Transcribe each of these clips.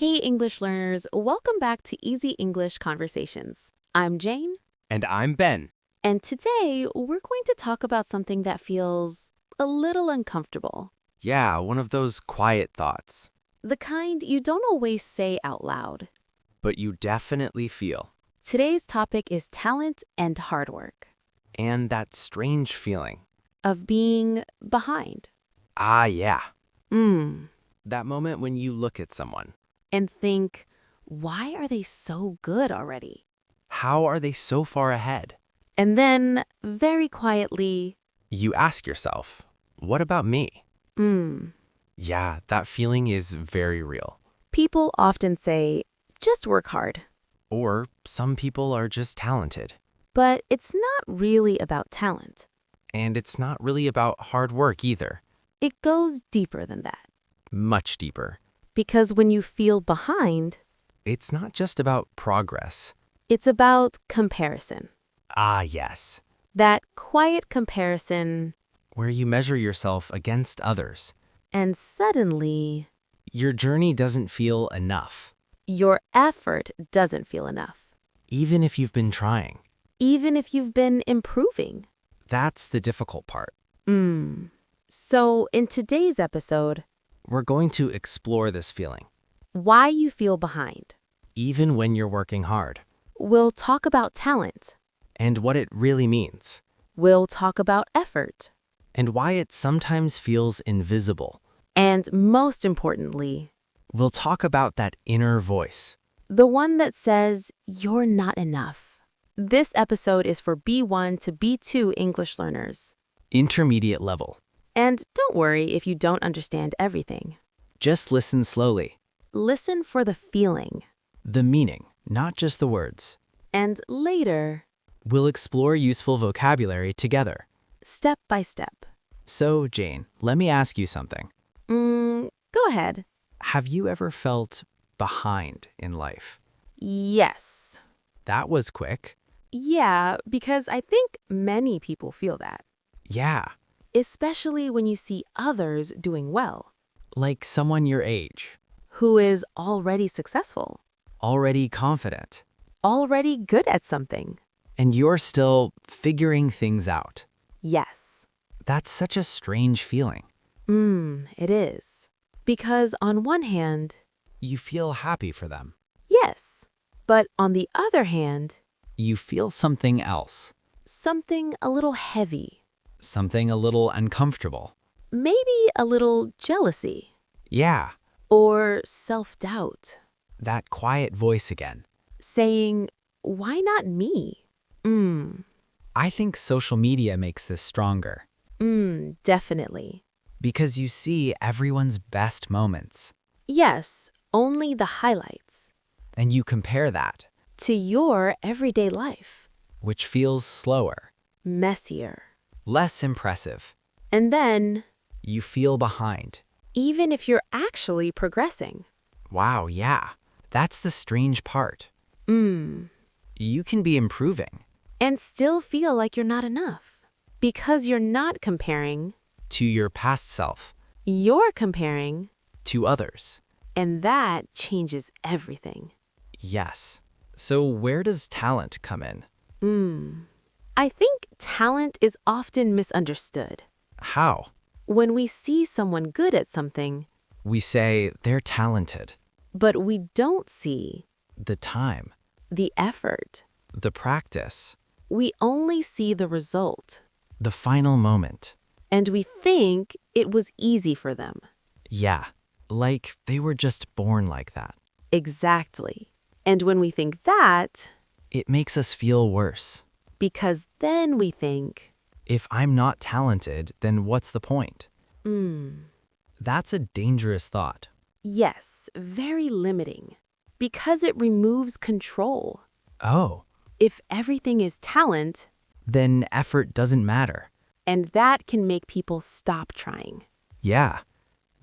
Hey, English learners, welcome back to Easy English Conversations. I'm Jane, And I'm Ben. and today we're going to talk about something that feels a little uncomfortable. Yeah, one of those quiet thoughts. The kind you don't always say out loud. But you definitely feel. Today's topic is talent and hard work, And that strange feeling. of being behind. Ah, yeah. Mm. That moment when you look at someone. And think, why are they so good already? How are they so far ahead? And then, very quietly, You ask yourself, what about me? mm. Yeah, that feeling is very real. People often say, just work hard. Or some people are just talented. But it's not really about talent. And it's not really about hard work either. It goes deeper than that. Much deeper. Because when you feel behind, It's not just about progress. it's about comparison. Ah, yes. That quiet comparison, Where you measure yourself against others. and suddenly, Your journey doesn't feel enough, your effort doesn't feel enough. even if you've been trying. Even if you've been improving. That's the difficult part. So, in today's episode, We're going to explore this feeling, why you feel behind. even when you're working hard, We'll talk about talent. and what it really means, We'll talk about effort. and why it sometimes feels invisible. And most importantly, We'll talk about that inner voice. the one that says you're not enough. This episode is for B1 to B2 English learners. Intermediate level. And don't worry if you don't understand everything. Just listen slowly. Listen for the feeling. The meaning, not just the words. And later, We'll explore useful vocabulary together. step by step. So, Jane, let me ask you something. Go ahead. Have you ever felt behind in life? Yes. That was quick. Yeah, because I think many people feel that. Yeah, Especially when you see others doing well. like someone your age, Who is already successful. already confident, Already good at something. and you're still figuring things out. Yes. That's such a strange feeling. It is. Because on one hand, You feel happy for them. yes. But on the other hand, You feel something else, something a little heavy. something a little uncomfortable. Maybe a little jealousy. Yeah, Or self-doubt. that quiet voice again. Saying, why not me? I think social media makes this stronger Definitely. because you see everyone's best moments, Yes, only the highlights. and you compare that, To your everyday life. which feels slower, Messier. less impressive. And then, You feel behind. even if you're actually progressing. Wow, yeah. That's the strange part. You can be improving And still feel like you're not enough. Because you're not comparing, to your past self, you're comparing, to others. and that changes everything. Yes. So where does talent come in? I think talent is often misunderstood. How? When we see someone good at something, We say they're talented. but we don't see The time, the effort. the practice, We only see the result, the final moment. and we think it was easy for them. Yeah, like they were just born like that. Exactly. And when we think that, It makes us feel worse. because then we think, If I'm not talented, then what's the point? That's a dangerous thought. yes, very limiting. Because it removes control. Oh, If everything is talent, then effort doesn't matter. and that can make people stop trying. Yeah,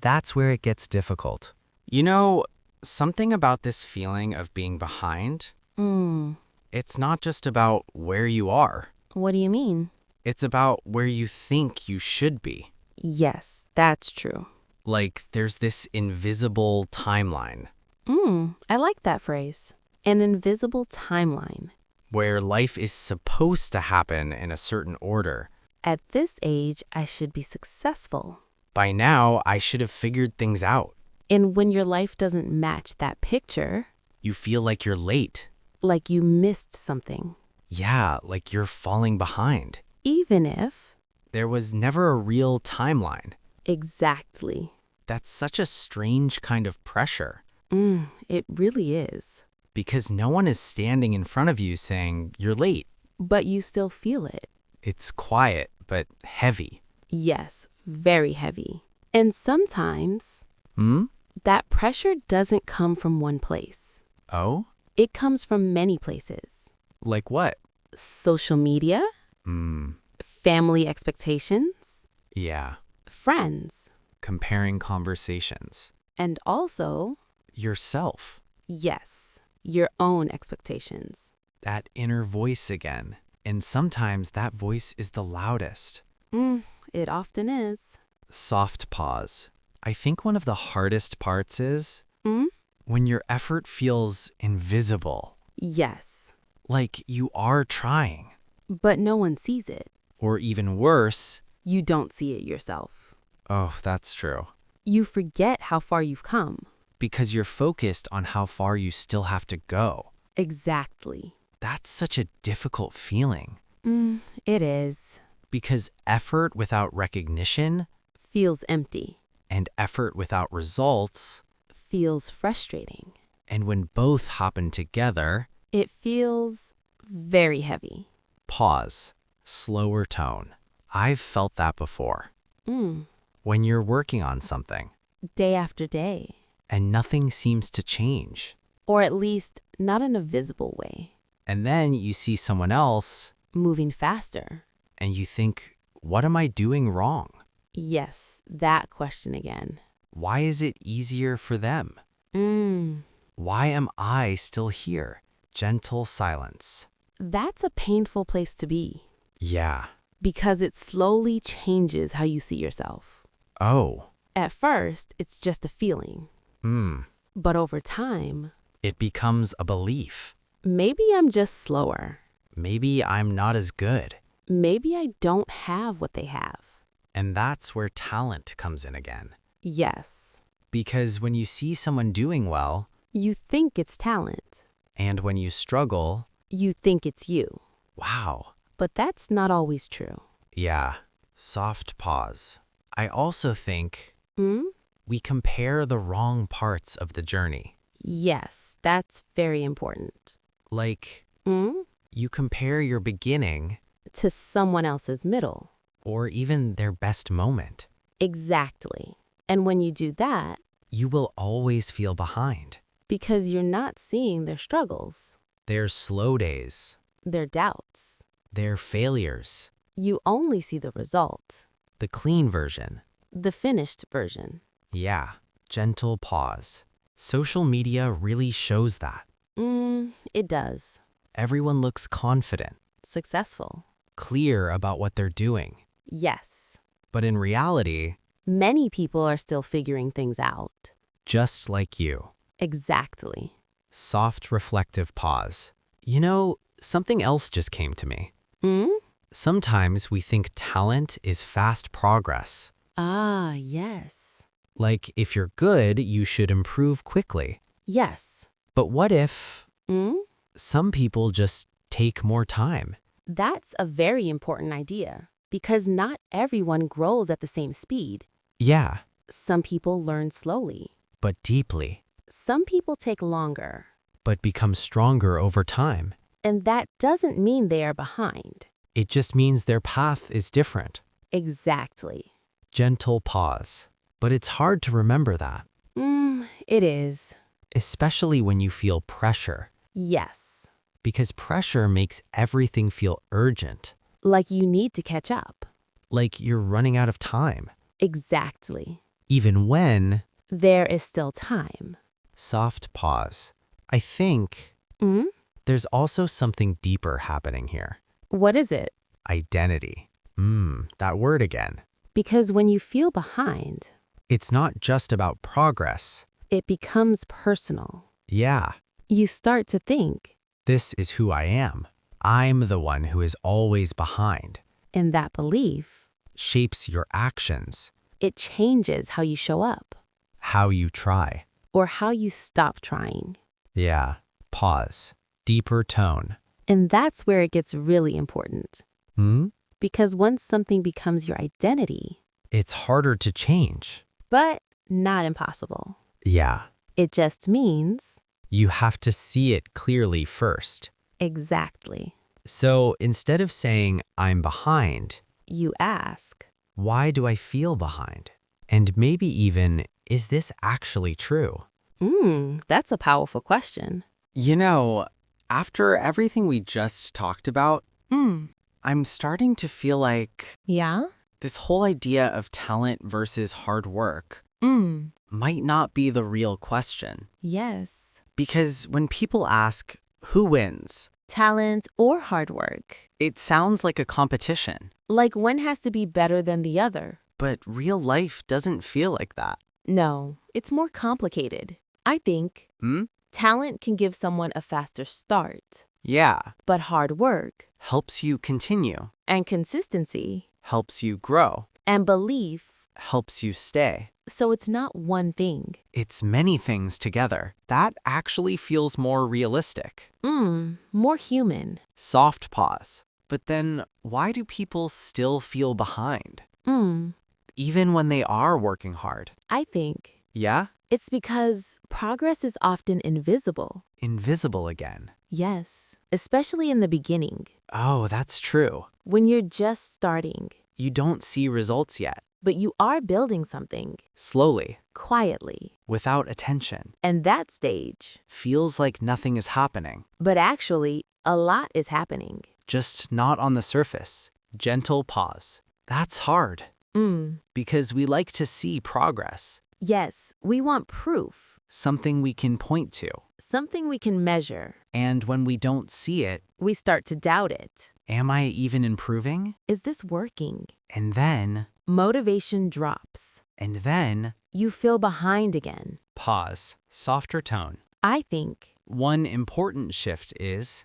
that's where it gets difficult. You know, something about this feeling of being behind, it's not just about where you are. What do you mean? It's about where you think you should be. Yes, that's true. Like there's this invisible timeline. I like that phrase. An invisible timeline. Where life is supposed to happen in a certain order. At this age, I should be successful. By now, I should have figured things out. And when your life doesn't match that picture, You feel like you're late. like you missed something. Yeah, like you're falling behind. Even if, There was never a real timeline. exactly. That's such a strange kind of pressure. It really is. Because no one is standing in front of you saying, you're late. But you still feel it. It's quiet, but heavy. Yes, very heavy. And sometimes, Hmm? that pressure doesn't come from one place. Oh? It comes from many places. Like what? Social media, family expectations, Yeah. friends, Comparing conversations. and also, Yourself. yes, your own expectations. That inner voice again. And sometimes that voice is the loudest. It often is. Soft pause. I think one of the hardest parts is Mm? when your effort feels invisible. Yes, Like you are trying. but no one sees it. Or even worse, You don't see it yourself. oh, that's true. You forget how far you've come. Because you're focused on how far you still have to go. Exactly. That's such a difficult feeling. It is. Because effort without recognition Feels empty. and effort without results, Feels frustrating. and when both happen together, It feels very heavy. pause, slower tone. I've felt that before. Mm. When you're working on something Day after day. and nothing seems to change, Or at least not in a visible way. and then you see someone else Moving faster. and you think, what am I doing wrong? Yes, that question again. Why is it easier for them? Why am I still here? Gentle silence. That's a painful place to be. Yeah. Because it slowly changes how you see yourself. Oh. At first, it's just a feeling. But over time, It becomes a belief. maybe I'm just slower. Maybe I'm not as good. Maybe I don't have what they have. And that's where talent comes in again. Yes, Because when you see someone doing well, you think it's talent. and when you struggle, You think it's you. wow. But that's not always true. Yeah. Soft pause. I also think Hmm? we compare the wrong parts of the journey. Yes, that's very important. Like, Hmm? you compare your beginning To someone else's middle. or even their best moment. Exactly. And when you do that, You will always feel behind. because you're not seeing their struggles, Their slow days, their doubts, their failures, you only see the result, the clean version. the finished version. Yeah, gentle pause. Social media really shows that. It does. Everyone looks confident, Successful. clear about what they're doing. Yes. But in reality, Many people are still figuring things out. just like you. Exactly. Soft, reflective pause. You know, something else just came to me. Hmm? Sometimes we think talent is fast progress. Ah, yes. Like, if you're good, you should improve quickly. Yes. But what if Hmm? some people just take more time? That's a very important idea because not everyone grows at the same speed. Yeah, Some people learn slowly. but deeply, Some people take longer. but become stronger over time. And that doesn't mean they are behind. It just means their path is different. Exactly. Gentle pause. But it's hard to remember that, It is. especially when you feel pressure, Yes. because pressure makes everything feel urgent, Like you need to catch up. like you're running out of time, Exactly. even when There is still time. soft pause. I think Hmm? there's also something deeper happening here. What is it? Identity. That word again. Because when you feel behind, It's not just about progress. It becomes personal. Yeah, You start to think, this is who I am. I'm the one who is always behind. and that belief, Shapes your actions, it changes how you show up how you try. or how you stop trying. Yeah, pause. Deeper tone. And that's where it gets really important. Hmm? Because once something becomes your identity, It's harder to change. but not impossible. Yeah, It just means you have to see it clearly first. exactly. So instead of saying, I'm behind, You ask, why do I feel behind? And maybe even, is this actually true? that's a powerful question. You know, after everything we just talked about, I'm starting to feel like Yeah? this whole idea of talent versus hard work Mm. might not be the real question. Yes. Because when people ask, who wins? Talent or hard work. It sounds like a competition, Like one has to be better than the other. but real life doesn't feel like that. No, it's more complicated. I think Hmm? talent can give someone a faster start, Yeah, but hard work helps you continue, and consistency helps you grow, and belief, helps you stay. so it's not one thing. It's many things together. That actually feels more realistic. More human. Soft pause. But then, why do people still feel behind? Even when they are working hard? I think Yeah? it's because progress is often invisible. Invisible again. Yes, especially in the beginning, Oh, that's true. when you're just starting, You don't see results yet. but you are building something Slowly, quietly. without attention. And that stage, Feels like nothing is happening. but actually, a lot is happening. Just not on the surface. Gentle pause. That's hard. Because we like to see progress. Yes, we want proof, Something we can point to. something we can measure. And when we don't see it, We start to doubt it. am I even improving? Is this working? And then, Motivation drops. You feel behind again. pause. Softer tone. I think One important shift is,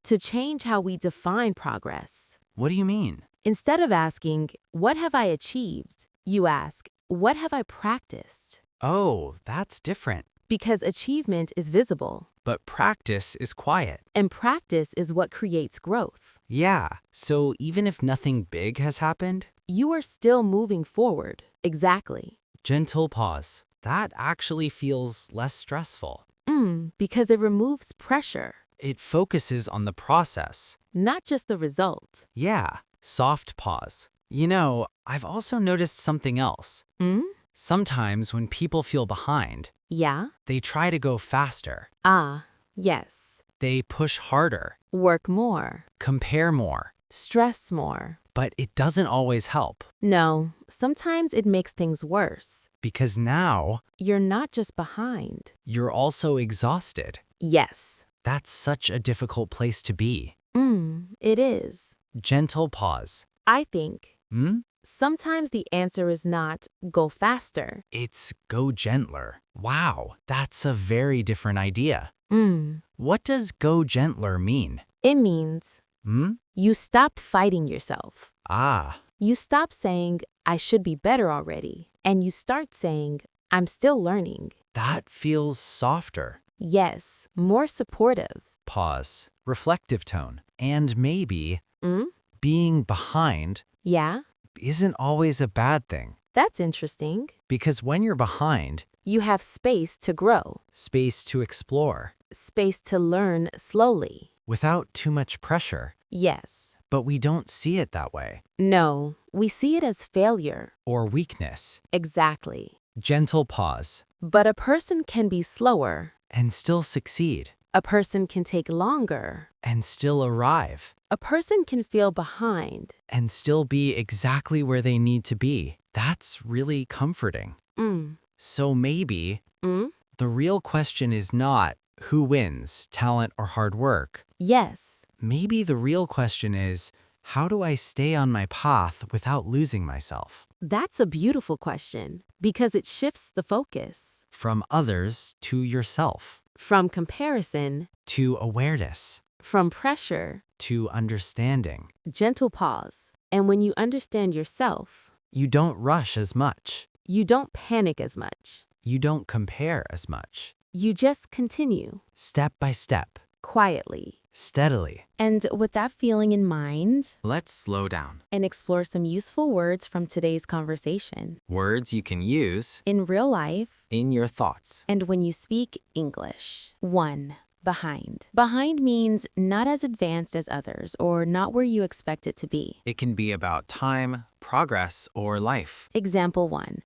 to change how we define progress. what do you mean? Instead of asking, what have I achieved? You ask, what have I practiced? Oh, that's different. Because achievement is visible, But practice is quiet. and practice is what creates growth. Yeah, so even if nothing big has happened, You are still moving forward. Exactly. gentle pause. That actually feels less stressful. Because it removes pressure, It focuses on the process. not just the result. Yeah, soft pause. You know, I've also noticed something else. Sometimes when people feel behind, Yeah? they try to go faster. Ah, yes. They push harder, Work more. compare more, Stress more. but it doesn't always help No, sometimes it makes things worse. because now You're not just behind. you're also exhausted. Yes. That's such a difficult place to be. It is. Gentle pause. I think Hmm? sometimes the answer is not go faster. It's go gentler. Wow, that's a very different idea. Mm. What does go gentler mean? It means Hmm? you stopped fighting yourself. Ah, You stop saying, I should be better already. And you start saying, I'm still learning. that feels softer. Yes, more supportive. Pause. Reflective tone. And maybe Mm? being behind Yeah, isn't always a bad thing. that's interesting. Because when you're behind, You have space to grow, space to explore space to learn slowly. without too much pressure. Yes. But we don't see it that way. No, we see it as failure. Or weakness. Exactly. Gentle pause. But a person can be slower. And still succeed. A person can take longer. And still arrive. A person can feel behind. And still be exactly where they need to be. That's really comforting. So maybe the real question is not who wins, talent or hard work. Yes. Maybe the real question is, how do I stay on my path without losing myself? That's a beautiful question. Because it shifts the focus From others to yourself, from comparison, to awareness, from pressure, to understanding. gentle pause. And when you understand yourself, You don't rush as much. you don't panic as much. You don't compare as much. You just continue Step by step, quietly. steadily. And with that feeling in mind, Let's slow down. and explore some useful words from today's conversation Words you can use in real life in your thoughts. and when you speak English. 1. Behind. Behind means not as advanced as others or not where you expect it to be. It can be about time, progress, or life. Example 1.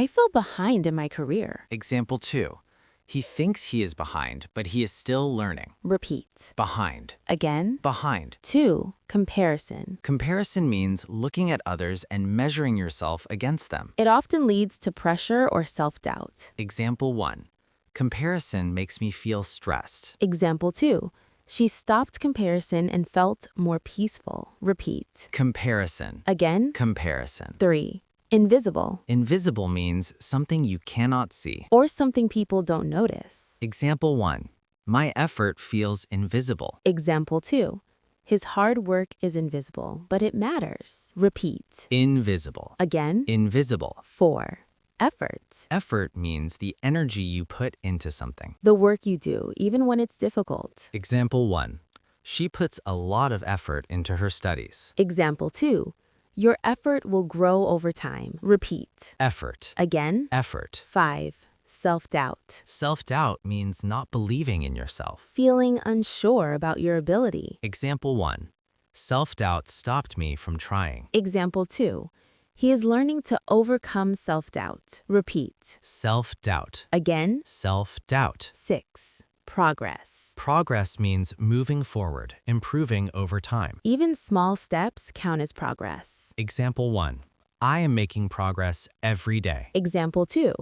I feel behind in my career. Example 2. He thinks he is behind, but he is still learning. Repeat. Behind. Again. Behind. 2. Comparison. Comparison means looking at others and measuring yourself against them. It often leads to pressure or self-doubt. Example 1. Comparison makes me feel stressed. Example 2. She stopped comparison and felt more peaceful. Repeat. Comparison. Again. Comparison. 3. Invisible. Invisible means something you cannot see. Or something people don't notice. Example 1. My effort feels invisible. Example 2. His hard work is invisible, but it matters. Repeat. Invisible. Again. Invisible. 4. Effort. Effort means the energy you put into something. The work you do, even when it's difficult. Example 1. She puts a lot of effort into her studies. Example 2. Your effort will grow over time. Repeat. Effort. Again. Effort. 5. Self-doubt. Self-doubt means not believing in yourself. Feeling unsure about your ability. Example 1. Self-doubt stopped me from trying. Example 2. He is learning to overcome self-doubt. Repeat. Self-doubt. Again. Self-doubt. 6. Progress. Progress means moving forward, improving over time. Even small steps count as progress. Example 1. I am making progress every day. Example 2.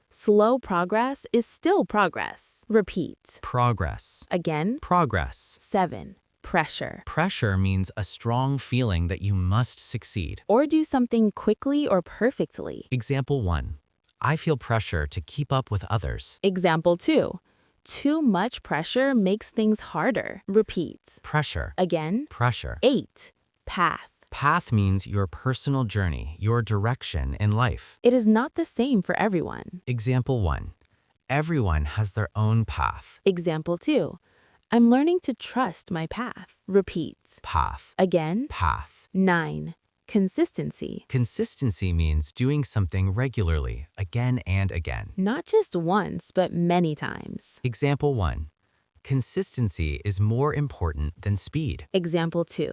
Slow progress is still progress. Repeat. Progress. Again. Progress. 7. Pressure. Pressure means a strong feeling that you must succeed. Or do something quickly or perfectly. Example 1. I feel pressure to keep up with others. Example 2. Too much pressure makes things harder. Repeat. Pressure. Again. Pressure. 8. Path. Path means your personal journey, your direction in life. It is not the same for everyone. Example 1. Everyone has their own path. Example 2. I'm learning to trust my path. Repeat. Path. Again. Path. 9. Consistency. Consistency means doing something regularly, again and again. Not just once, but many times. Example 1. Consistency is more important than speed. Example 2.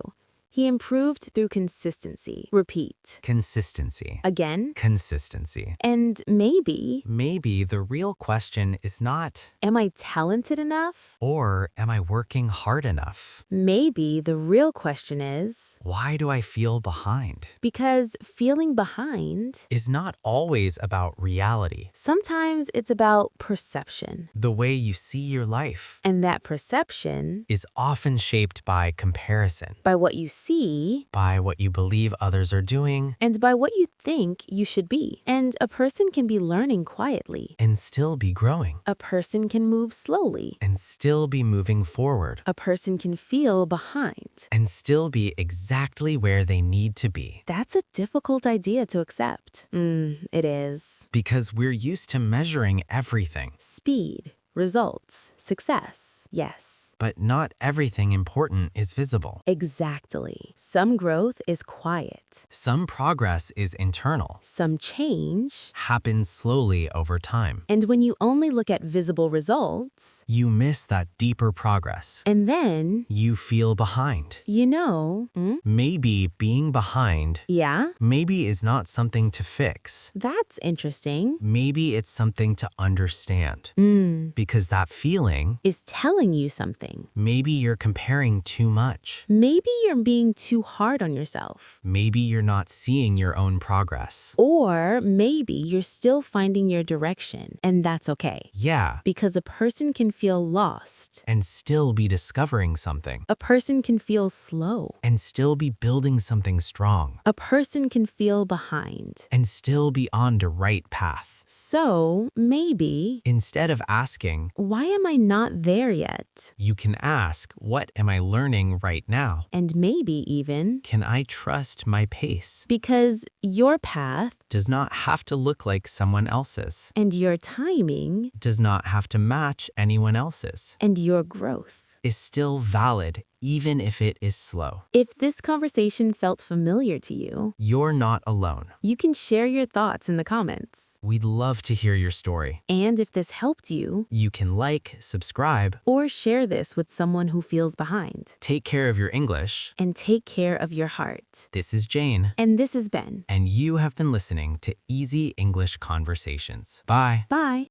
He improved through consistency. Repeat. Consistency. Again. Consistency. And maybe, Maybe the real question is not, am I talented enough? or am I working hard enough? Maybe the real question is, Why do I feel behind? because feeling behind, Is not always about reality. sometimes it's about perception. The way you see your life And that perception, is often shaped by comparison, by what you see, by what you believe others are doing, and by what you think you should be. And a person can be learning quietly. and still be growing, A person can move slowly. and still be moving forward, A person can feel behind. and still be exactly where they need to be. That's a difficult idea to accept. It is. Because we're used to measuring everything, Speed, results, success. Yes. but not everything important is visible. Exactly. Some growth is quiet. Some progress is internal, Some change. happens slowly over time. And when you only look at visible results, You miss that deeper progress. and then, You feel behind. you know, Maybe being behind, yeah, maybe is not something to fix. that's interesting. Maybe it's something to understand. Because that feeling, Is telling you something. maybe you're comparing too much. Maybe you're being too hard on yourself. Maybe you're not seeing your own progress. Or maybe you're still finding your direction, and that's okay. Yeah, Because a person can feel lost. and still be discovering something. A person can feel slow. And still be building something strong. A person can feel behind. And still be on the right path. So, maybe, Instead of asking, why am I not there yet? you can ask, what am I learning right now? And maybe even, Can I trust my pace? because your path Does not have to look like someone else's. and your timing Does not have to match anyone else's. and your growth. Is still valid, even if it is slow. If this conversation felt familiar to you, You're not alone. you can share your thoughts in the comments. We'd love to hear your story. And if this helped you, You can like, subscribe, or share this with someone who feels behind. take care of your English. And take care of your heart. This is Jane, And this is Ben. and you have been listening to Easy English Conversations. Bye. Bye.